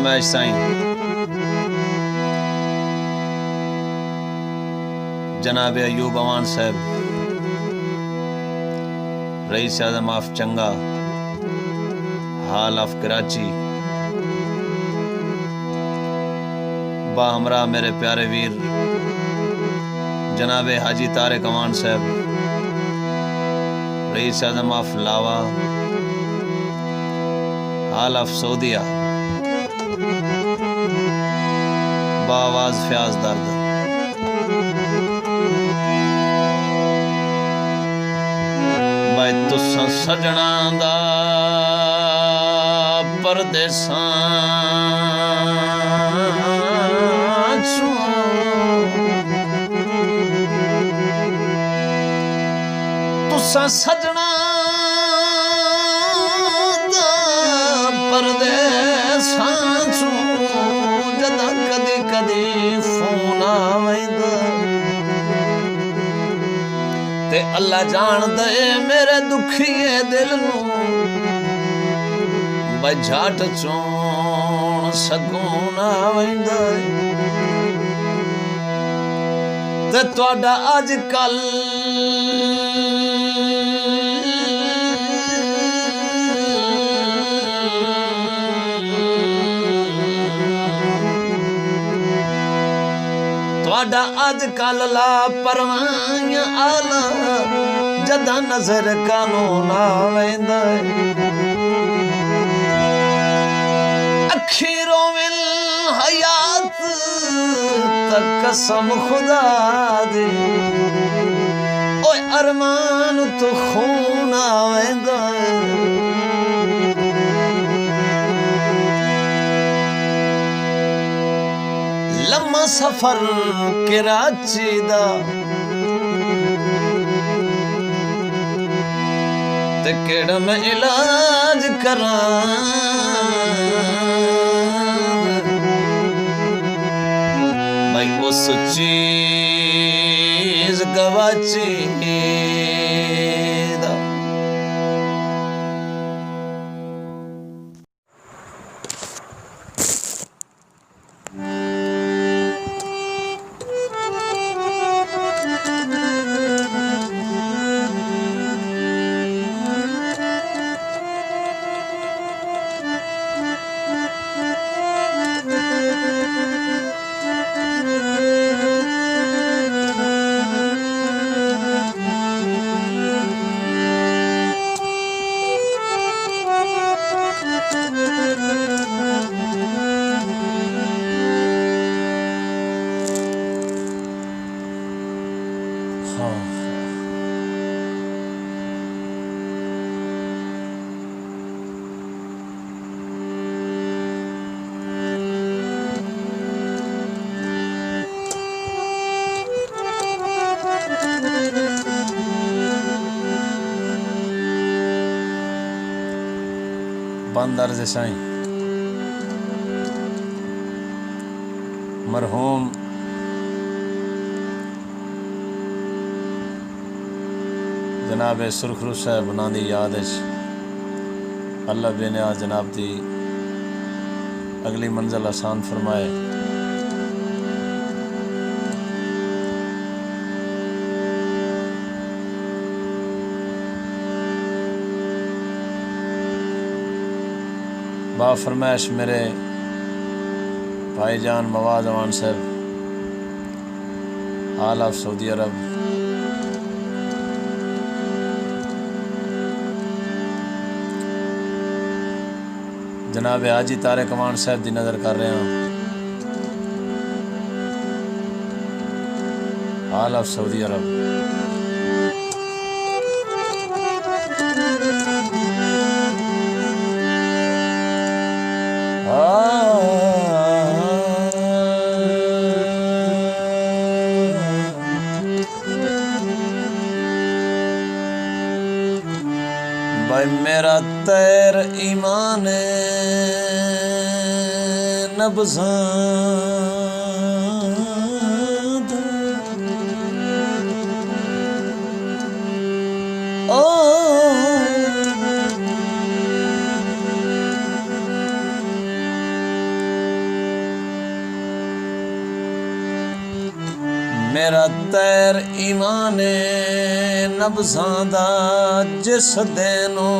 फरमाइश साईं जनाब अयूब अवान साहब रईस आज़म ऑफ चंगा हाल ऑफ कराची बा हमरा मेरे प्यारे वीर जनाब हाजी तारिक अवान साहब rice Azam of lava hall of सऊदिया बावाज फ्याज दर्द भाई तुसा सजना दा परदेसां तुसा सजना दा परदेसां जदा कदी कदी फोन आवेंदा ते अल्लाह जान दे मेरे दुखिए दिल नूं बझाट चोण सकून आवेंदा ते तुहाडा अज कल तुहाडा अज कल ला परवाइयां आला जदा नजर कानून आवेंदा अखीरों विल हयात तक कसम खुदा दे ओए अरमान तो खून आवेंदा लम्मा सफर कराची दा ते केड़ा मैं इलाज करां भाई उस चीज गवाची दा बंदर से साईं मरहूम जनाब सुरखरू साहब उन्हां दी याद अल्लाह बेनियाज जनाब दी अगली मंजिल आसान फरमाए। बा फरमाइश मेरे भाईजान मवाद अवान साहब हाल ऑफ सऊदी अरब जनाब हाजी तारिक अवान साहब की नज़र कर रहे हैं हाल ऑफ सऊदी अरब। भाई मेरा तैर ईमान नबज़ाद ओ मेरा तैर ईमाने नब्ज़ां दा जिस देनो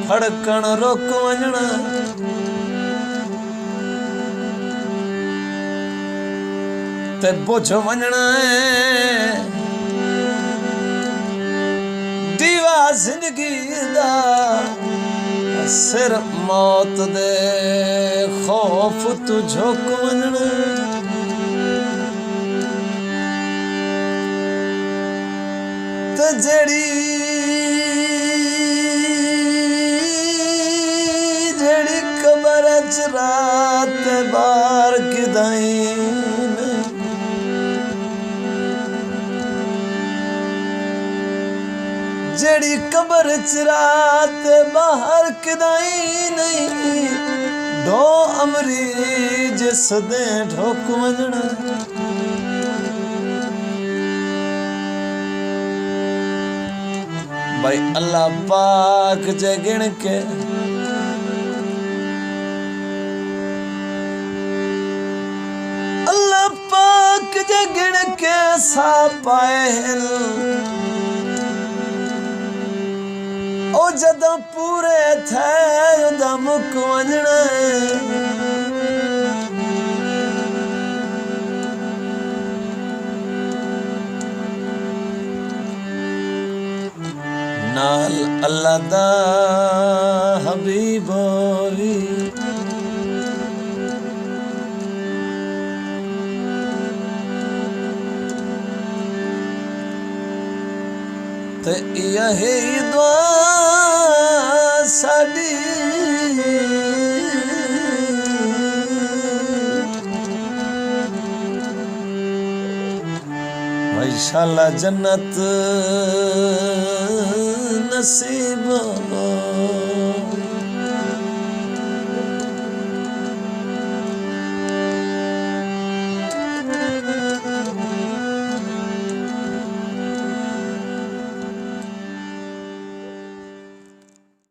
फड़कण रुक वञण ते बुझ वञण दीवा जिंदगी दा सिर मौत दे खौफ तू झुक वञण ते जेड़ी कबर च रात बार किदाई जेड़ी कबर च रात बाहर किदाई नहीं दो अमरी जिस दे ढोक वञण भाई अल्लाह पाक जे गिण के अल्लाह पाक जे गिण के सा पाए ओ जदों पूरे थे उदा मुक वञण नाल अल्लाह दा हबीब भी ते यही दुआ साडी इंशाअल्लाह जन्नत नसीब हो।